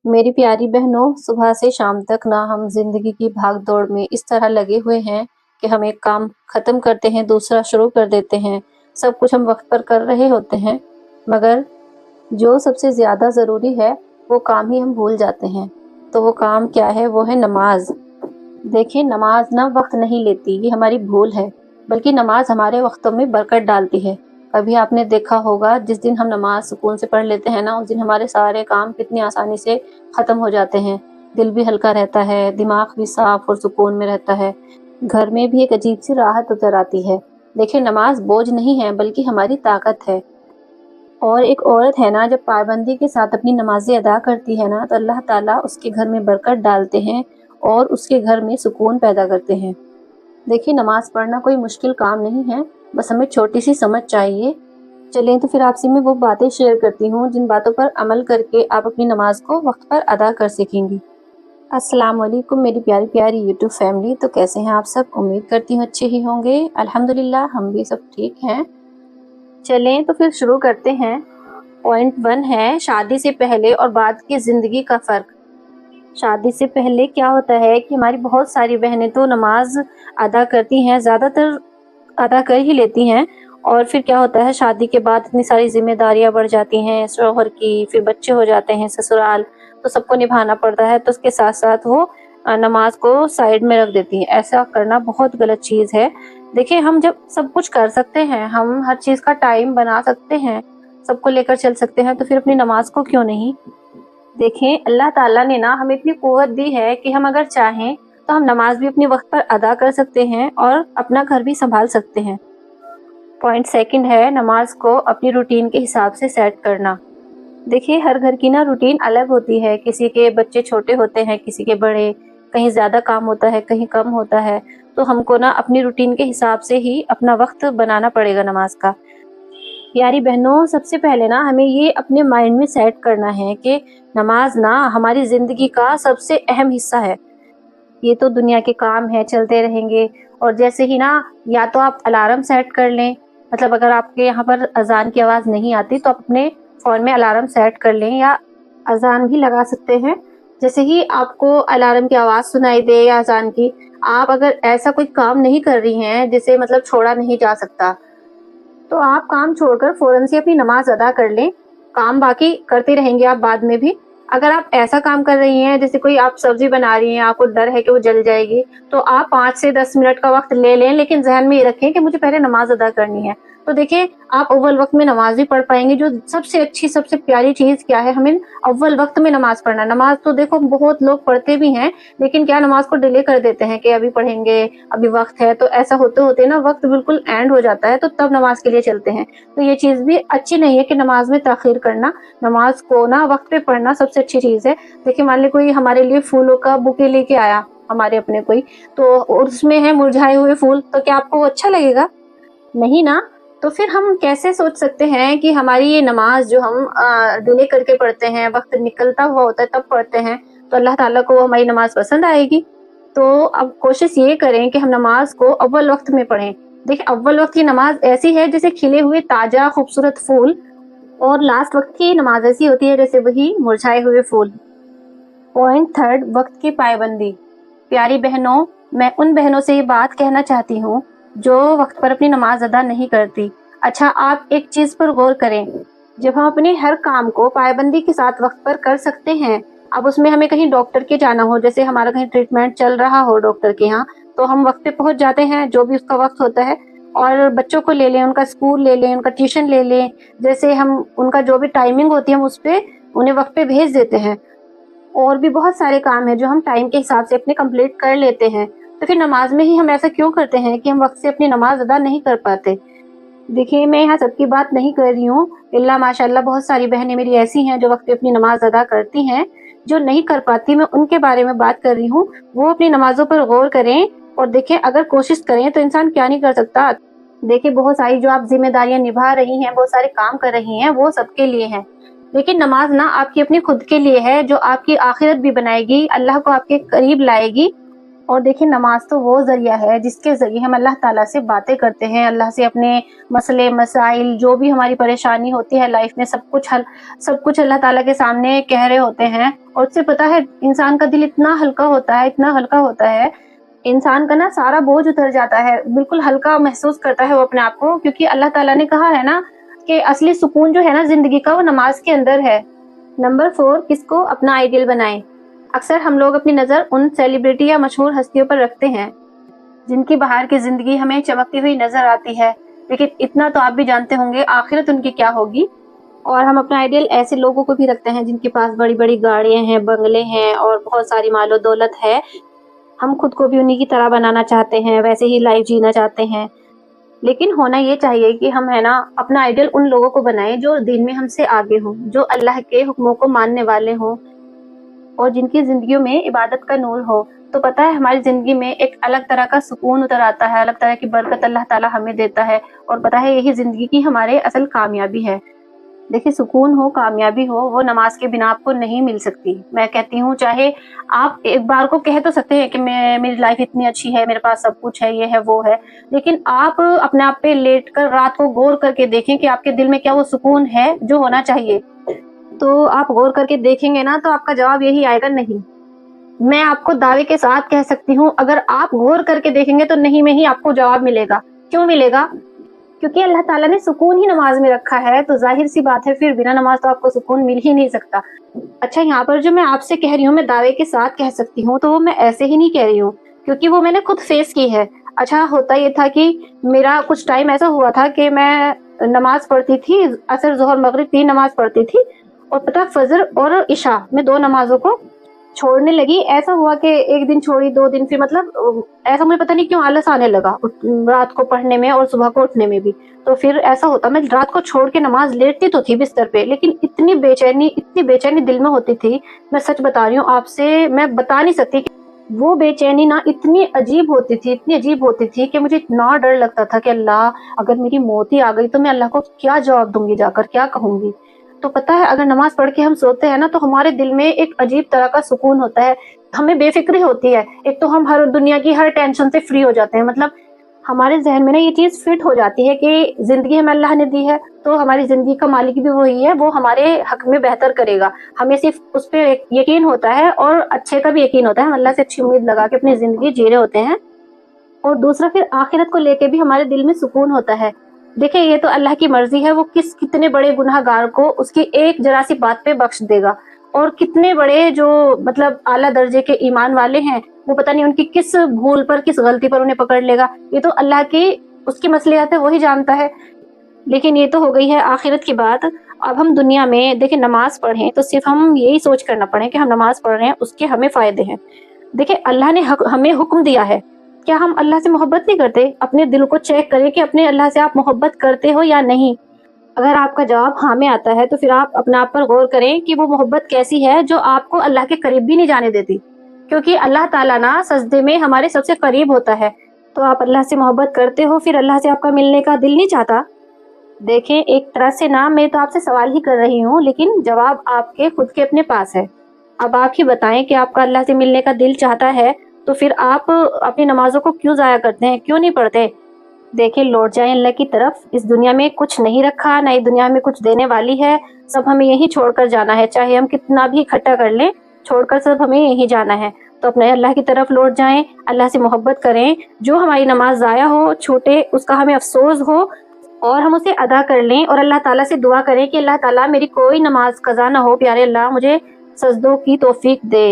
मेरी प्यारी बहनों, सुबह से शाम तक ना हम ज़िंदगी की भाग-दौड़ में इस तरह लगे हुए हैं कि हम एक काम ख़त्म करते हैं, दूसरा शुरू कर देते हैं। सब कुछ हम वक़्त पर कर रहे होते हैं, मगर जो सबसे ज़्यादा ज़रूरी है, वो काम ही हम भूल जाते हैं। तो वो काम क्या है? वो है नमाज़। देखिए, नमाज़ ना वक़्त नहीं लेती, ये हमारी भूल है, बल्कि नमाज़ हमारे वक़्तों में बरकत डालती है। कभी आपने देखा होगा जिस दिन हम नमाज़ सुकून से पढ़ लेते हैं ना, उस दिन हमारे सारे काम कितनी आसानी से ख़त्म हो जाते हैं। दिल भी हल्का रहता है, दिमाग भी साफ़ और सुकून में रहता है। घर में भी एक अजीब-सी राहत उतर आती है। देखिए, नमाज़ बोझ नहीं है, बल्कि हमारी ताकत है। और एक औरत है ना, जब पाबंदी के साथ अपनी नमाज़ें अदा करती है ना, तो अल्लाह ताला उसके घर में बरकत डालते हैं और उसके घर में सुकून पैदा करते हैं। देखिए, नमाज़ पढ़ना कोई मुश्किल काम नहीं है, बस हमें छोटी-सी समझ चाहिए। चलें तो फिर आपसे मैं वो बातें शेयर करती हूँ, जिन बातों पर अमल करके आप अपनी नमाज़ को वक़्त पर अदा कर सकेंगी। अस्सलाम वालेकुम मेरी प्यारी-प्यारी यूट्यूब फैमिली। तो कैसे हैं आप सब? उम्मीद करती हूँ अच्छे ही होंगे। अल्हम्दुलिल्लाह हम भी सब ठीक हैं। चलें तो फिर शुरू करते हैं। पॉइंट 1 है शादी से पहले और बाद की ज़िंदगी का फ़र्क। शादी से पहले क्या होता है कि हमारी बहुत सारी बहनें तो नमाज़ अदा करती हैं, ज़्यादातर अदा कर ही लेती हैं। और फिर क्या होता है, शादी के बाद इतनी सारी ज़िम्मेदारियाँ बढ़ जाती हैं शौहर की, फिर बच्चे हो जाते हैं, ससुराल, तो सबको निभाना पड़ता है, तो उसके साथ-साथ वो नमाज़ को साइड में रख देती हैं। ऐसा करना बहुत गलत चीज़ है। देखिए, हम जब सब कुछ कर सकते हैं, हम हर चीज़ का टाइम बना सकते हैं, सबको लेकर चल सकते हैं, तो फिर अपनी नमाज़ को क्यों नहीं? देखें, अल्लाह ताला ने ना हमें इतनी क़ुव्वत दी है कि हम अगर चाहें तो हम नमाज़ भी अपने वक़्त पर अदा कर सकते हैं और अपना घर भी सँभाल सकते हैं। पॉइंट सेकंड है नमाज़ को अपनी रूटीन के हिसाब से सेट करना। देखिए, हर घर की ना रूटीन अलग होती है, किसी के बच्चे छोटे होते हैं, किसी के बड़े, कहीं ज़्यादा काम होता है, कहीं कम होता है, तो हमको ना अपनी रूटीन के हिसाब से ही अपना वक़्त बनाना पड़ेगा नमाज़ का। प्यारी बहनों, सबसे पहले ना हमें ये अपने माइंड में सेट करना है कि नमाज़ ना हमारी ज़िंदगी का सबसे अहम हिस्सा है। ये तो दुनिया के काम हैं, चलते रहेंगे। और जैसे ही ना, या तो आप अलार्म सेट कर लें, मतलब अगर आपके यहाँ पर अज़ान की आवाज़ नहीं आती तो आप अपने फ़ोन में अलार्म सेट कर लें, या अज़ान भी लगा सकते हैं। जैसे ही आपको अलार्म की आवाज़ सुनाई दे या अज़ान की, आप अगर ऐसा कोई काम नहीं कर रही हैं जिसे मतलब छोड़ा नहीं जा सकता, तो आप काम छोड़कर फ़ौरन से अपनी नमाज़ अदा कर लें। काम बाकी करते रहेंगे आप बाद में भी। अगर आप ऐसा काम कर रही हैं जैसे कोई आप सब्ज़ी बना रही हैं, आपको डर है कि वो जल जाएगी, तो आप 5 से 10 मिनट का वक़्त ले लें, लेकिन ज़हन में ये रखें कि मुझे पहले नमाज़ अदा करनी है। तो देखिए, आप अव्वल वक़्त में नमाज़ भी पढ़ पाएँगे। जो सबसे अच्छी, सबसे प्यारी चीज़ क्या है, हमें अव्वल वक़्त में नमाज़ पढ़ना है। नमाज़ तो देखो बहुत लोग पढ़ते भी हैं, लेकिन क्या नमाज़ को डिले कर देते हैं कि अभी पढ़ेंगे, अभी वक़्त है। तो ऐसा होते-होते ना वक़्त बिल्कुल एंड हो जाता है, तो तब नमाज़ के लिए चलते हैं। तो ये चीज़ भी अच्छी नहीं है कि नमाज़ में ताख़ीर करना। नमाज़ को ना वक़्त पे पढ़ना सबसे अच्छी चीज़ है। देखिए, मान लें कोई हमारे लिए फूलों का बुके लेके आया, हमारे अपने कोई, तो उसमें है मुरझाए हुए फूल, तो क्या आपको वो अच्छा लगेगा? नहीं ना। तो फिर हम कैसे सोच सकते हैं कि हमारी ये नमाज़ जो हम डिले करके पढ़ते हैं, वक़्त निकलता हुआ होता है तब पढ़ते हैं, तो अल्लाह ताला को हमारी नमाज़ पसंद आएगी? तो अब कोशिश ये करें कि हम नमाज़ को अव्वल वक़्त में पढ़ें। देखिए, अव्वल वक़्त की नमाज़ ऐसी है जैसे खिले हुए ताज़ा खूबसूरत फूल, और लास्ट वक़्त की नमाज़ ऐसी होती है जैसे वही मुरझाए हुए फूल। पॉइंट थर्ड, वक़्त की पाबंदी। प्यारी बहनों, मैं उन बहनों से ये बात कहना चाहती हूँ जो वक़्त पर अपनी नमाज़ अदा नहीं करती। अच्छा, आप एक चीज़ पर गौर करें, जब हम अपने हर काम को पाबंदी के साथ वक़्त पर कर सकते हैं, अब उसमें हमें कहीं डॉक्टर के जाना हो, जैसे हमारा कहीं ट्रीटमेंट चल रहा हो डॉक्टर के यहाँ, तो हम वक़्त पे पहुँच जाते हैं, जो भी उसका वक़्त होता है। और बच्चों को ले लें, उनका स्कूल ले लें, उनका ट्यूशन ले लें, जैसे हम उनका जो भी टाइमिंग होती है हम उस पे उन्हें वक़्त पे भेज देते हैं। और भी बहुत सारे काम हैं जो हम टाइम के हिसाब से अपने कंप्लीट कर लेते हैं। तो फिर नमाज़ में ही हम ऐसा क्यों करते हैं कि हम वक़्त से अपनी नमाज़ अदा नहीं कर पाते? देखिए, मैं यहाँ सबकी बात नहीं कर रही हूँ, इल्ला माशाअल्लाह बहुत सारी बहनें मेरी ऐसी हैं जो वक़्त पे अपनी नमाज़ अदा करती हैं। जो नहीं कर पाती, मैं उनके बारे में बात कर रही हूँ। वो अपनी नमाज़ों पर गौर करें और देखें, अगर कोशिश करें तो इंसान क्या नहीं कर सकता। देखिए, बहुत सारी जो आप ज़िम्मेदारियाँ निभा रही हैं, बहुत सारे काम कर रही हैं, वो सबके लिए हैं। लेकिन नमाज़ ना आपकी अपनी खुद के लिए है, जो आपकी आखिरत भी बनाएगी, अल्लाह को आपके करीब लाएगी। اور دیکھیں نماز تو وہ ذریعہ ہے جس کے ذریعے ہم اللہ تعالیٰ سے باتیں کرتے ہیں، اللہ سے اپنے مسئلے مسائل جو بھی ہماری پریشانی ہوتی ہے لائف میں سب کچھ اللہ تعالیٰ کے سامنے کہہ رہے ہوتے ہیں۔ اور اس سے پتہ ہے انسان کا دل اتنا ہلکا ہوتا ہے، اتنا ہلکا ہوتا ہے، انسان کا نا سارا بوجھ اتر جاتا ہے، بالکل ہلکا محسوس کرتا ہے وہ اپنے آپ کو، کیونکہ اللہ تعالیٰ نے کہا ہے نا کہ اصلی سکون جو ہے نا زندگی کا وہ نماز کے اندر ہے۔ نمبر 4، کس کو اپنا آئیڈیل بنائیں۔ اکثر ہم لوگ اپنی نظر ان سیلیبریٹی یا مشہور ہستیوں پر رکھتے ہیں جن کی باہر کی زندگی ہمیں چمکتی ہوئی نظر آتی ہے، لیکن اتنا تو آپ بھی جانتے ہوں گے آخرت ان کی کیا ہوگی۔ اور ہم اپنا آئیڈیل ایسے لوگوں کو بھی رکھتے ہیں جن کے پاس بڑی بڑی گاڑیاں ہیں، بنگلے ہیں اور بہت ساری مال و دولت ہے۔ ہم خود کو بھی انہی کی طرح بنانا چاہتے ہیں، ویسے ہی لائف جینا چاہتے ہیں، لیکن ہونا یہ چاہیے کہ ہم ہے نا اپنا آئیڈیل ان لوگوں کو بنائیں جو دین میں ہم سے آگے ہوں، جو اللہ کے حکموں کو ماننے والے ہوں اور جن کی زندگیوں میں عبادت کا نور ہو۔ تو پتہ ہے ہماری زندگی میں ایک الگ طرح کا سکون اتر آتا ہے، الگ طرح کی برکت اللہ تعالیٰ ہمیں دیتا ہے، اور پتہ ہے یہی زندگی کی ہمارے اصل کامیابی ہے۔ دیکھیں سکون ہو، کامیابی ہو، وہ نماز کے بنا آپ کو نہیں مل سکتی۔ میں کہتی ہوں چاہے آپ ایک بار کو کہہ تو سکتے ہیں کہ میری لائف اتنی اچھی ہے، میرے پاس سب کچھ ہے، یہ ہے وہ ہے، لیکن آپ اپنے آپ پہ لیٹ کر رات کو غور کر کے دیکھیں کہ آپ کے دل میں کیا وہ سکون ہے جو ہونا چاہیے۔ تو آپ غور کر کے دیکھیں گے نا تو آپ کا جواب یہی آئے گا، نہیں۔ میں آپ کو دعوے کے ساتھ کہہ سکتی ہوں اگر آپ غور کر کے دیکھیں گے تو نہیں میں ہی آپ کو جواب ملے گا۔ کیوں ملے گا؟ کیونکہ اللہ تعالیٰ نے سکون ہی نماز میں رکھا ہے، تو ظاہر سی بات ہے پھر بنا نماز تو آپ کو سکون مل ہی نہیں سکتا۔ اچھا یہاں پر جو میں آپ سے کہہ رہی ہوں میں دعوے کے ساتھ کہہ سکتی ہوں، تو وہ میں ایسے ہی نہیں کہہ رہی ہوں، کیونکہ وہ میں نے خود فیس کی ہے۔ اچھا ہوتا یہ تھا کہ میرا کچھ ٹائم ایسا ہوا تھا کہ میں نماز پڑھتی تھی، عصر ظہر مغرب 3 نماز پڑھتی تھی، اور پتہ فجر اور عشاء میں 2 نمازوں کو چھوڑنے لگی۔ ایسا ہوا کہ ایک دن چھوڑی، 2 دن، پھر مطلب ایسا مجھے پتہ نہیں کیوں آلس آنے لگا رات کو پڑھنے میں اور صبح کو اٹھنے میں بھی۔ تو پھر ایسا ہوتا میں رات کو چھوڑ کے نماز لیٹتی تو تھی بستر پہ، لیکن اتنی بے چینی دل میں ہوتی تھی، میں سچ بتا رہی ہوں آپ سے، میں بتا نہیں سکتی کہ وہ بے چینی نا اتنی عجیب ہوتی تھی کہ مجھے اتنا ڈر لگتا تھا کہ اللہ اگر میری موت ہی آ گئی تو میں اللہ کو کیا جواب دوں گی، جا کر کیا کہوں گی۔ تو پتہ ہے اگر نماز پڑھ کے ہم سوتے ہیں نا تو ہمارے دل میں ایک عجیب طرح کا سکون ہوتا ہے، ہمیں بے فکری ہوتی ہے، ایک تو ہم ہر دنیا کی ہر ٹینشن سے فری ہو جاتے ہیں، مطلب ہمارے ذہن میں نا یہ چیز فٹ ہو جاتی ہے کہ زندگی ہمیں اللہ نے دی ہے تو ہماری زندگی کا مالک بھی وہی ہے، وہ ہمارے حق میں بہتر کرے گا، ہمیں صرف اس پہ یقین ہوتا ہے اور اچھے کا بھی یقین ہوتا ہے، ہم اللہ سے اچھی امید لگا کے اپنی زندگی جی رہے ہوتے ہیں۔ اور دوسرا پھر آخرت کو لے کے بھی ہمارے دل میں سکون ہوتا ہے۔ دیکھیں یہ تو اللہ کی مرضی ہے، وہ کتنے بڑے گناہ گار کو اس کی ایک ذرا سی بات پہ بخش دے گا، اور کتنے بڑے جو مطلب اعلیٰ درجے کے ایمان والے ہیں وہ پتہ نہیں ان کی کس بھول پر، کس غلطی پر انہیں پکڑ لے گا، یہ تو اللہ کی اس کی مصلحت ہے، وہی جانتا ہے۔ لیکن یہ تو ہو گئی ہے آخرت کی بات۔ اب ہم دنیا میں دیکھیں نماز پڑھیں تو صرف ہم یہی سوچ کر نہ پڑھیں کہ ہم نماز پڑھ رہے ہیں اس کے ہمیں فائدے ہیں۔ دیکھیں اللہ نے ہمیں حکم دیا ہے، کیا ہم اللہ سے محبت نہیں کرتے؟ اپنے دل کو چیک کریں کہ اپنے اللہ سے آپ محبت کرتے ہو یا نہیں۔ اگر آپ کا جواب ہاں میں آتا ہے تو پھر آپ اپنے آپ پر غور کریں کہ وہ محبت کیسی ہے جو آپ کو اللہ کے قریب بھی نہیں جانے دیتی، کیونکہ اللہ تعالیٰ نا سجدے میں ہمارے سب سے قریب ہوتا ہے۔ تو آپ اللہ سے محبت کرتے ہو، پھر اللہ سے آپ کا ملنے کا دل نہیں چاہتا؟ دیکھیں ایک طرح سے نا میں تو آپ سے سوال ہی کر رہی ہوں، لیکن جواب آپ کے خود کے اپنے پاس ہے۔ اب آپ ہی بتائیں کہ آپ کا اللہ سے ملنے کا دل چاہتا ہے تو پھر آپ اپنی نمازوں کو کیوں ضائع کرتے ہیں، کیوں نہیں پڑھتے؟ دیکھیں لوٹ جائیں اللہ کی طرف، اس دنیا میں کچھ نہیں رکھا، نہ دنیا میں کچھ دینے والی ہے، سب ہمیں یہی چھوڑ کر جانا ہے، چاہے ہم کتنا بھی اکٹھا کر لیں، چھوڑ کر سب ہمیں یہی جانا ہے۔ تو اپنے اللہ کی طرف لوٹ جائیں، اللہ سے محبت کریں، جو ہماری نماز ضائع ہو چھوٹے اس کا ہمیں افسوس ہو اور ہم اسے ادا کر لیں، اور اللہ تعالیٰ سے دعا کریں کہ اللہ تعالیٰ میری کوئی نماز قضا نہ ہو، پیارے اللہ مجھے سجدوں کی توفیق دے۔